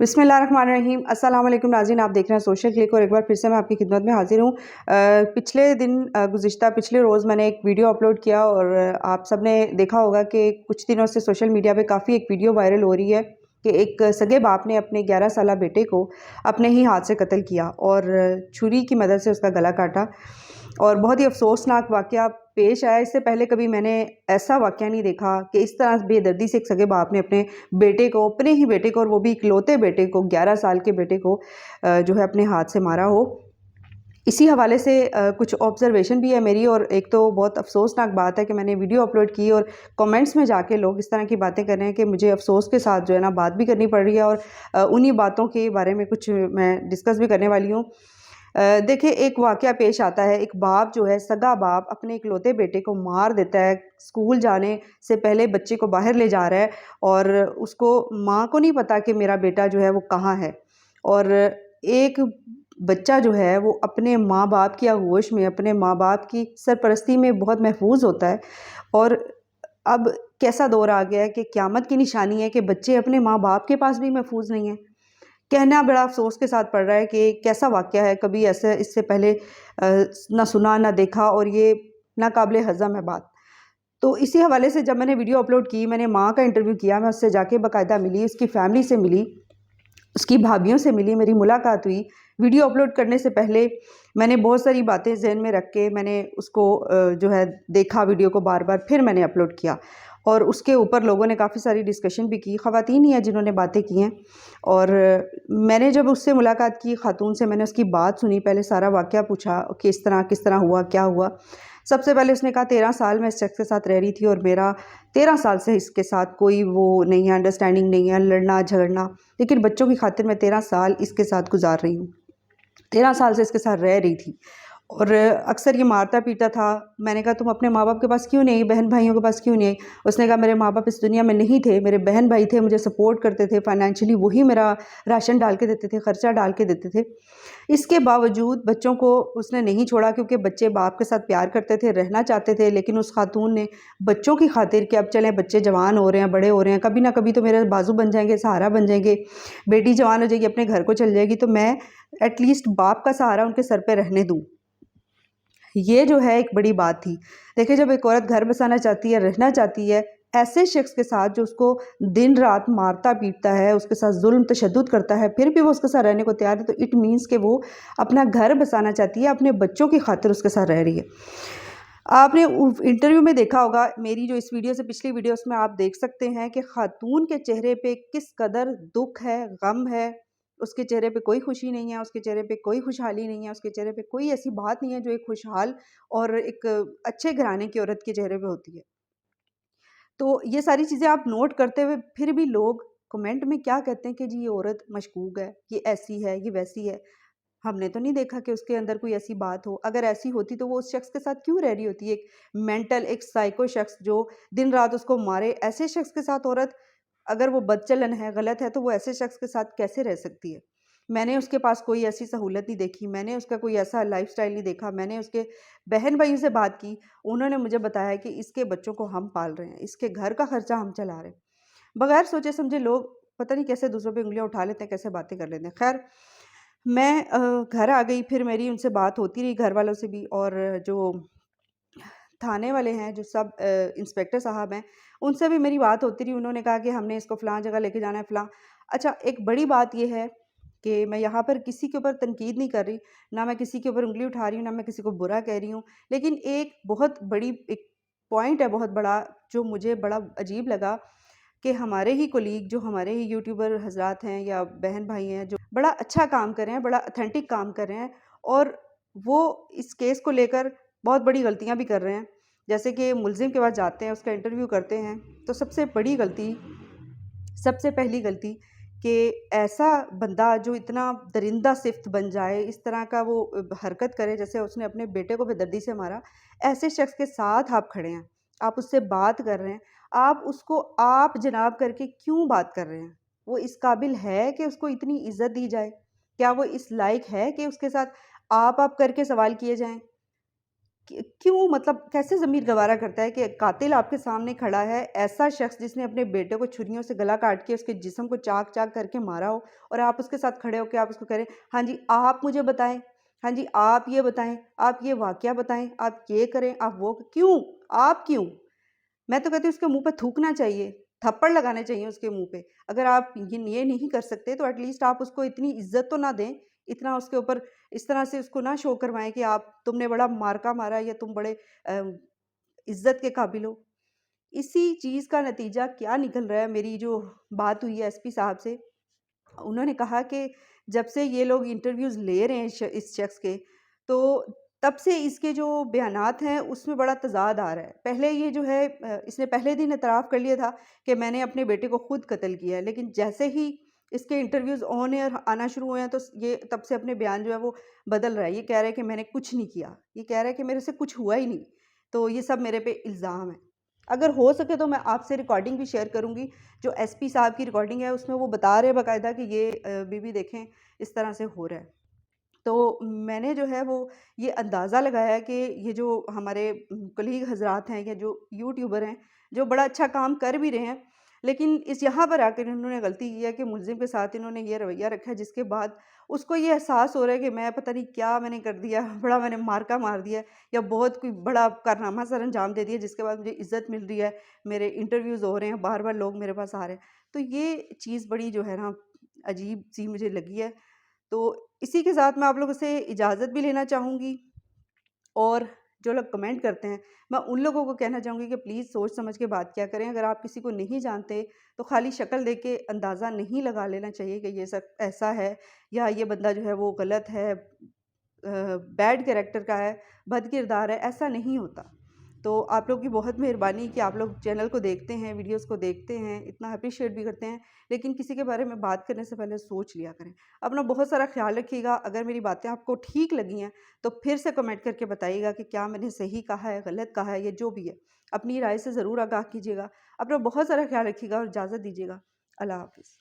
बिस्मिल्लाहिर्रहमानिर्रहीम। अस्सलाम वालेकुम नाज़रीन, आप देख रहे हैं सोशल क्लिक और एक बार फिर से मैं आपकी खिदमत में हाजिर हूँ। पिछले दिन पिछले रोज़ मैंने एक वीडियो अपलोड किया और आप सब ने देखा होगा कि कुछ दिनों से सोशल मीडिया पे काफ़ी एक वीडियो वायरल हो रही है कि एक सगे बाप ने अपने 11 साला बेटे को अपने ही हाथ से कत्ल किया और छुरी की मदद से उसका गला काटा और बहुत ही अफसोसनाक वाक़या पेश आया। इससे पहले कभी मैंने ऐसा वाक़या नहीं देखा कि इस तरह बेदर्दी से एक सगे बाप ने अपने बेटे को, अपने ही बेटे को, और वो भी इकलौते बेटे को, 11 साल के बेटे को जो है अपने हाथ से मारा हो। इसी हवाले से कुछ ऑब्ज़र्वेशन भी है मेरी, और एक तो बहुत अफसोसनाक बात है कि मैंने वीडियो अपलोड की और कमेंट्स में जाके लोग इस तरह की बातें कर रहे हैं कि मुझे अफसोस के साथ जो है ना बात भी करनी पड़ रही है, और उन्हीं बातों के बारे में कुछ मैं डिस्कस भी करने वाली हूँ। देखिए, एक वाक़या पेश आता है। एक बाप जो है, सगा बाप, अपने इकलौते बेटे को मार देता है। स्कूल जाने से पहले बच्चे को बाहर ले जा रहा है और उसको, माँ को नहीं पता कि मेरा बेटा जो है वो कहाँ है। और एक बच्चा जो है वो अपने माँ बाप की आगोश में, अपने माँ बाप की सरपरस्ती में बहुत महफूज होता है। और अब कैसा दौर आ गया है कि क़यामत की निशानी है कि बच्चे अपने माँ बाप के पास भी महफूज नहीं हैं। कहना बड़ा अफ़सोस के साथ पड़ रहा है कि कैसा वाक़या है, कभी ऐसे इससे पहले ना सुना ना देखा, और ये नाक़ाबिले हज़म है बात। तो इसी हवाले से जब मैंने वीडियो अपलोड की, मैंने माँ का इंटरव्यू किया, मैं उससे जाके बाकायदा मिली, उसकी फ़ैमिली से मिली, उसकी भाभियों से मिली, मेरी मुलाकात हुई। वीडियो अपलोड करने से पहले मैंने बहुत सारी बातें ज़हन में रख के मैंने उसको जो है देखा वीडियो को बार-बार, फिर मैंने अपलोड किया। और उसके ऊपर लोगों ने काफ़ी सारी डिस्कशन भी की, ख़वातीन ही हैं जिन्होंने बातें की हैं। और मैंने जब उससे मुलाकात की, ख़ातून से, मैंने उसकी बात सुनी, पहले सारा वाक़या पूछा कि किस तरह हुआ, क्या हुआ। सबसे पहले उसने कहा 13 साल मैं इस शख़्स के साथ रह रही थी और मेरा 13 साल से इसके साथ कोई वो नहीं है, अंडरस्टैंडिंग नहीं है, लड़ना झगड़ना, लेकिन बच्चों की खातिर मैं 13 साल इसके साथ गुजार रही हूँ। 13 साल से इसके साथ रह रही थी और अक्सर ये मारता पीटता था। मैंने कहा तुम अपने माँ बाप के पास क्यों नहीं आई, बहन भाइयों के पास क्यों नहीं आई? उसने कहा मेरे माँ बाप इस दुनिया में नहीं थे, मेरे बहन भाई थे, मुझे सपोर्ट करते थे फाइनेंशियली, वही मेरा राशन डाल के देते थे, खर्चा डाल के देते थे। इसके बावजूद बच्चों को उसने नहीं छोड़ा, क्योंकि बच्चे बाप के साथ प्यार करते थे, रहना चाहते थे। लेकिन उस खातून ने बच्चों की खातिर कि अब चलें बच्चे जवान हो रहे हैं, बड़े हो रहे हैं, कभी ना कभी तो मेरे बाजू बन जाएंगे, सहारा बन जाएंगे, बेटी जवान हो जाएगी, अपने घर को चल जाएगी, तो मैं एटलीस्ट बाप का सहारा उनके सर पे रहने दूँ। ये जो है एक बड़ी बात थी। देखिए, जब एक औरत घर बसाना चाहती है, रहना चाहती है, ऐसे शख्स के साथ जो उसको दिन रात मारता पीटता है, उसके साथ जुल्म तशद्दुद करता है, फिर भी वो उसके साथ रहने को तैयार है, तो इट मीन्स कि वो अपना घर बसाना चाहती है, अपने बच्चों की खातिर उसके साथ रह रही है। आपने इंटरव्यू में देखा होगा, मेरी जो इस वीडियो से पिछली वीडियो, उसमें आप देख सकते हैं कि खातून के चेहरे पे किस कदर दुख है, गम है। उसके चेहरे पे कोई खुशी नहीं है, उसके चेहरे पे कोई खुशहाली नहीं है, उसके चेहरे पे कोई ऐसी बात नहीं है जो एक खुशहाल और एक अच्छे घराने की औरत के चेहरे पे होती है। तो ये सारी चीज़ें आप नोट करते हुए फिर भी लोग कमेंट में क्या कहते हैं कि जी ये औरत मशकूक है, ये ऐसी है, ये वैसी है। हमने तो नहीं देखा कि उसके अंदर कोई ऐसी बात हो। अगर ऐसी होती तो वो उस शख्स के साथ क्यों रह रही होती? एक मेंटल, एक साइको शख्स जो दिन रात उसको मारे, ऐसे शख्स के साथ औरत, अगर वो बदचलन है, गलत है, तो वो ऐसे शख्स के साथ कैसे रह सकती है? मैंने उसके पास कोई ऐसी सहूलत नहीं देखी, मैंने उसका कोई ऐसा लाइफ़स्टाइल नहीं देखा। मैंने उसके बहन-भाइयों से बात की, उन्होंने मुझे बताया कि इसके बच्चों को हम पाल रहे हैं, इसके घर का खर्चा हम चला रहे हैं। बगैर सोचे-समझे लोग पता नहीं कैसे दूसरों पे उँगलियाँ उठा लेते हैं, कैसे बातें कर लेते हैं। ख़ैर, मैं घर आ गई, फिर मेरी उनसे बात होती रही, घर वालों से भी, और जो थाने वाले हैं, जो सब इंस्पेक्टर साहब हैं, उनसे भी मेरी बात होती रही। उन्होंने कहा कि हमने इसको फ़लाँ जगह लेके जाना है, फ़लाँ। अच्छा, एक बड़ी बात ये है कि मैं यहाँ पर किसी के ऊपर तनकीद नहीं कर रही, ना मैं किसी के ऊपर उँगली उठा रही हूँ, ना मैं किसी को बुरा कह रही हूँ। लेकिन एक बहुत बड़ी एक पॉइंट है, बहुत बड़ा, जो मुझे बड़ा अजीब लगा कि हमारे ही कोलीग, जो हमारे ही यूट्यूबर हज़रात हैं या बहन-भाई हैं, जो बड़ा अच्छा काम कर रहे हैं, बड़ा ऑथेंटिक काम कर रहे हैं, और वो इस केस को लेकर बहुत बड़ी गलतियाँ भी कर रहे हैं। जैसे कि मुलज़िम के पास जाते हैं, उसका इंटरव्यू करते हैं, तो सबसे बड़ी गलती, सबसे पहली गलती कि ऐसा बंदा जो इतना दरिंदा सिफ़्त बन जाए, इस तरह का वो हरकत करे, जैसे उसने अपने बेटे को बेदर्दी से मारा, ऐसे शख़्स के साथ आप खड़े हैं, आप उससे बात कर रहे हैं, आप उसको आप जनाब करके क्यों बात कर रहे हैं? वो इस काबिल है कि उसको इतनी इज़्ज़त दी जाए? क्या वो इस लायक है कि उसके साथ आप करके सवाल किए जाएँ? क्यों, मतलब कैसे ज़मीर गवारा करता है कि कातिल आपके सामने खड़ा है, ऐसा शख्स जिसने अपने बेटे को छुरियों से गला काट के उसके जिस्म को चाक-चाक करके मारा हो, और आप उसके साथ खड़े होके आप उसको कह रहे हैं, हाँ जी, आप मुझे बताएँ, हाँ जी, आप ये बताएँ, आप ये वाक़या बताएँ, आप ये करें, आप वो क्यों? आप क्यों? मैं तो कहती हूँ उसके मुँह पे थूकना चाहिए, थप्पड़ लगाने चाहिए उसके मुँह पे। अगर आप ये नहीं कर सकते तो एटलीस्ट आप उसको इतनी इज़्ज़त तो ना दें, इतना उसके ऊपर इस तरह से उसको ना शो करवाएँ कि आप तुमने बड़ा मार्का मारा या तुम बड़े इज़्ज़त के काबिल हो। इसी चीज़ का नतीजा क्या निकल रहा है, मेरी जो बात हुई है एसपी साहब से, उन्होंने कहा कि जब से ये लोग इंटरव्यूज़ ले रहे हैं इस शख्स के, तो तब से इसके जो बयानात हैं उसमें बड़ा तज़ाद आ रहा है। पहले ये जो है इसने पहले दिन एतराफ़ कर लिया था कि मैंने अपने बेटे को खुद कत्ल किया है, लेकिन जैसे ही इसके इंटरव्यूज़ ऑन एयर आना शुरू हुए हैं तो ये तब से अपने बयान जो है वो बदल रहा है। ये कह रहा है कि मैंने कुछ नहीं किया, ये कह रहा है कि मेरे से कुछ हुआ ही नहीं। तो ये सब मेरे पे इल्ज़ाम है। अगर हो सके तो मैं आपसे रिकॉर्डिंग भी शेयर करूँगी, जो एसपी साहब की रिकॉर्डिंग है उसमें वो बता रहे हैं बाकायदा कि ये बीबी देखें इस तरह से हो रहा है। तो मैंने जो है वो ये अंदाज़ा लगाया कि ये जो हमारे कलीग हज़रात हैं या जो यूट्यूबर हैं, जो बड़ा अच्छा काम कर भी रहे हैं, लेकिन इस यहाँ पर आकर इन्होंने गलती की है कि मुलज़िम के साथ इन्होंने ये रवैया रखा है जिसके बाद उसको ये एहसास हो रहा है कि मैं पता नहीं क्या मैंने कर दिया, बड़ा मैंने मार्का मार दिया है या बहुत कोई बड़ा कारनामा सर अंजाम दे दिया जिसके बाद मुझे इज़्ज़त मिल रही है, मेरे इंटरव्यूज़ हो रहे हैं, बार-बार लोग मेरे पास आ रहे हैं। तो ये चीज़ बड़ी जो है ना अजीब-सी मुझे लगी है। तो इसी के साथ मैं आप लोगों से इजाज़त भी लेना चाहूँगी, और जो लोग कमेंट करते हैं, मैं उन लोगों को कहना चाहूँगी कि प्लीज़ सोच समझ के बात किया करें। अगर आप किसी को नहीं जानते, तो खाली शक्ल देख के अंदाज़ा नहीं लगा लेना चाहिए कि ये सब ऐसा है या ये बंदा जो है वो गलत है, बैड कैरेक्टर का है, बद किरदार है, ऐसा नहीं होता। तो आप लोगों की बहुत मेहरबानी कि आप लोग चैनल को देखते हैं, वीडियोज़ को देखते हैं, इतना एप्रिशिएट भी करते हैं, लेकिन किसी के बारे में बात करने से पहले सोच लिया करें। अपना बहुत सारा ख़्याल रखिएगा। अगर मेरी बातें आपको ठीक लगी हैं, तो फिर से कमेंट करके बताइएगा कि क्या मैंने सही कहा है, गलत कहा है या जो भी है। अपनी राय से ज़रूर आगाह कीजिएगा। अपना बहुत सारा ख़्याल रखिएगा और इजाज़त दीजिएगा। अल्लाह हाफ़िज़।